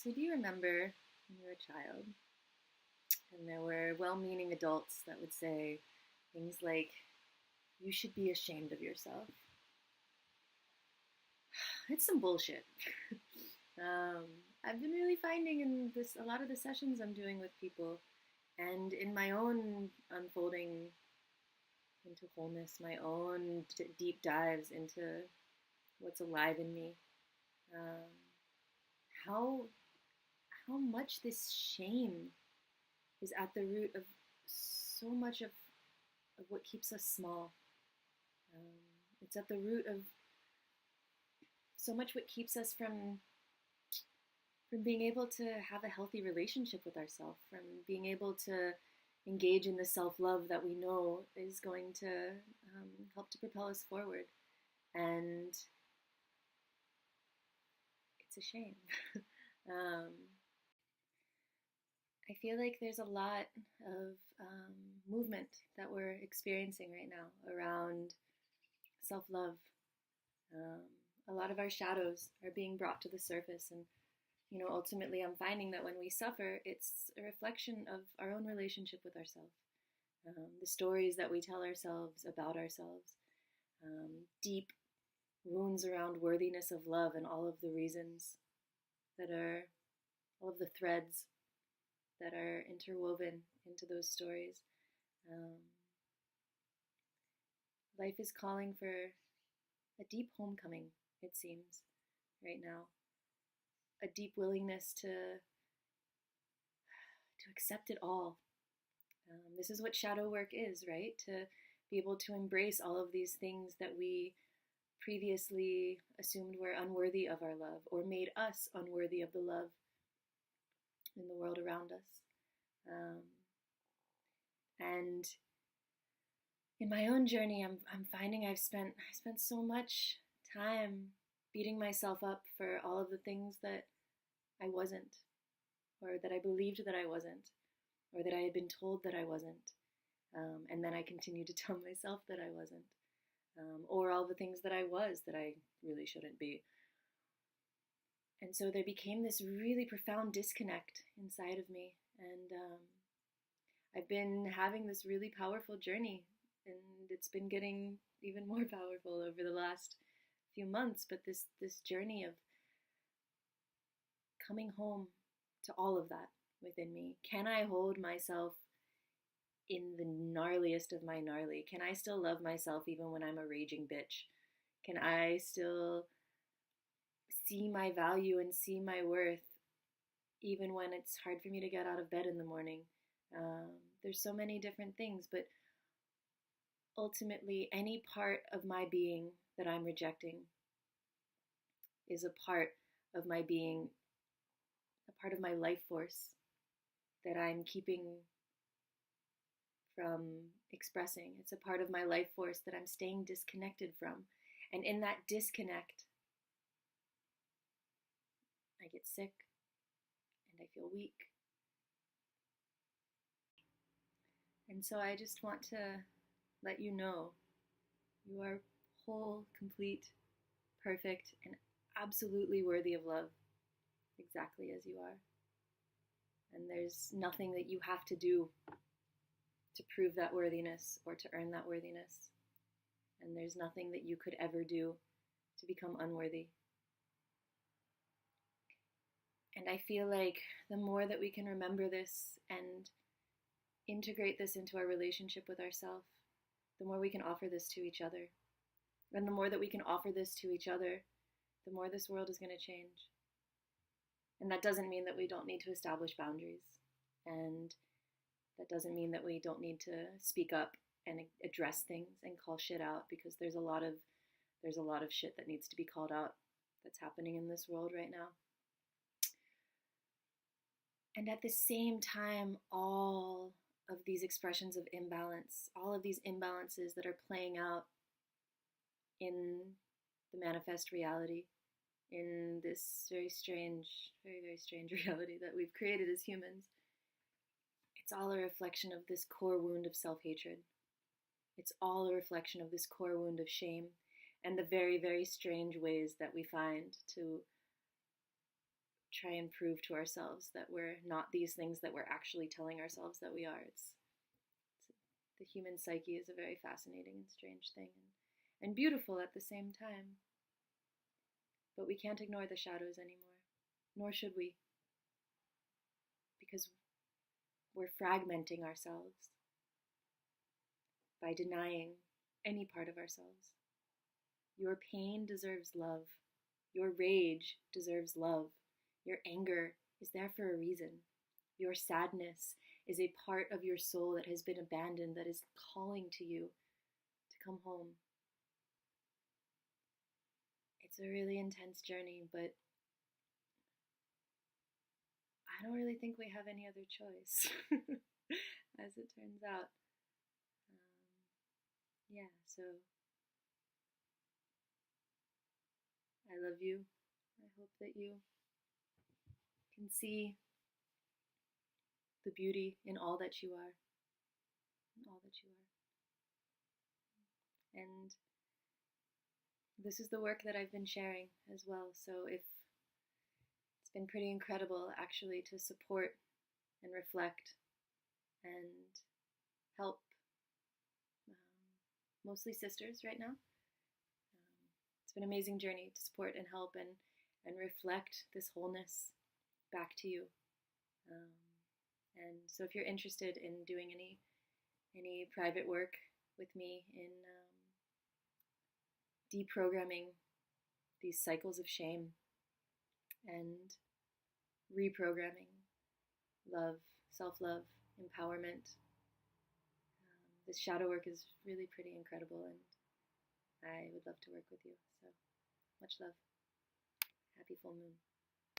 So, do you remember when you were a child and there were well meaning adults that would say things like, you should be ashamed of yourself? It's some bullshit. um, I've been really finding in this a lot of the sessions I'm doing with people and in my own unfolding into wholeness, my own deep dives into what's alive in me, um, how how much this shame is at the root of so much of what keeps us small. Um, it's at the root of so much what keeps us from being able to have a healthy relationship with ourselves, from being able to engage in the self love that we know is going to help to propel us forward. And it's a shame. um, I feel like there's a lot of movement that we're experiencing right now around self love. Um, a lot of our shadows are being brought to the surface, and ultimately, I'm finding that when we suffer, it's a reflection of our own relationship with ourselves, the stories that we tell ourselves about ourselves, deep wounds around worthiness of love, and all of the reasons that are all of the threads that are interwoven into those stories. Um, Life is calling for a deep homecoming, it seems, right now. A deep willingness to accept it all. This is what shadow work is, right? To be able to embrace all of these things that we previously assumed were unworthy of our love or made us unworthy of the love in the world around us. Um, and in my own journey, I'm finding I spent so much time beating myself up for all of the things that I wasn't, or that I believed that I wasn't, or that I had been told that I wasn't. And then I continued to tell myself that I wasn't, or all the things that I was that I really shouldn't be. And so there became this really profound disconnect inside of me. And I've been having this really powerful journey, and it's been getting even more powerful over the last few months. But this journey of coming home to all of that within me. Can I hold myself in the gnarliest of my gnarly? Can I still love myself even when I'm a raging bitch? Can I still see my value and see my worth even when it's hard for me to get out of bed in the morning? There's so many different things, but ultimately, any part of my being that I'm rejecting is a part of my being, a part of my life force that I'm keeping from expressing. It's a part of my life force that I'm staying disconnected from. And in that disconnect, I get sick and I feel weak. And so I just want to let you know you are whole, complete, perfect, and absolutely worthy of love, exactly as you are. And there's nothing that you have to do to prove that worthiness or to earn that worthiness. And there's nothing that you could ever do to become unworthy. And I feel like the more that we can remember this and integrate this into our relationship with ourselves, the more we can offer this to each other. And the more that we can offer this to each other, the more this world is going to change. And that doesn't mean that we don't need to establish boundaries. And that doesn't mean that we don't need to speak up and address things and call shit out, because there's a lot of shit that needs to be called out that's happening in this world right now. And at the same time, all of these expressions of imbalance, all of these imbalances that are playing out in the manifest reality, in this very strange, very, very strange reality that we've created as humans, it's all a reflection of this core wound of self-hatred. It's all a reflection of this core wound of shame and the very, very strange ways that we find to try and prove to ourselves that we're not these things that we're actually telling ourselves that we are. The human psyche is a very fascinating and strange thing, and beautiful at the same time. But we can't ignore the shadows anymore, nor should we, because we're fragmenting ourselves by denying any part of ourselves. Your pain deserves love. Your rage deserves love. Your anger is there for a reason. Your sadness is a part of your soul that has been abandoned, that is calling to you to come home. It's a really intense journey, but I don't really think we have any other choice, as it turns out. Yeah, so I love you. I hope that you can see the beauty in all that you are, in all that you are. And this is the work that I've been sharing as well. So if it's been pretty incredible actually to support and reflect and help mostly sisters right now. It's been an amazing journey to support and help and reflect this wholeness back to you. And so if you're interested in doing any private work with me in deprogramming these cycles of shame and reprogramming love, self-love, empowerment, this shadow work is really pretty incredible, and I would love to work with you. So much love. Happy full moon.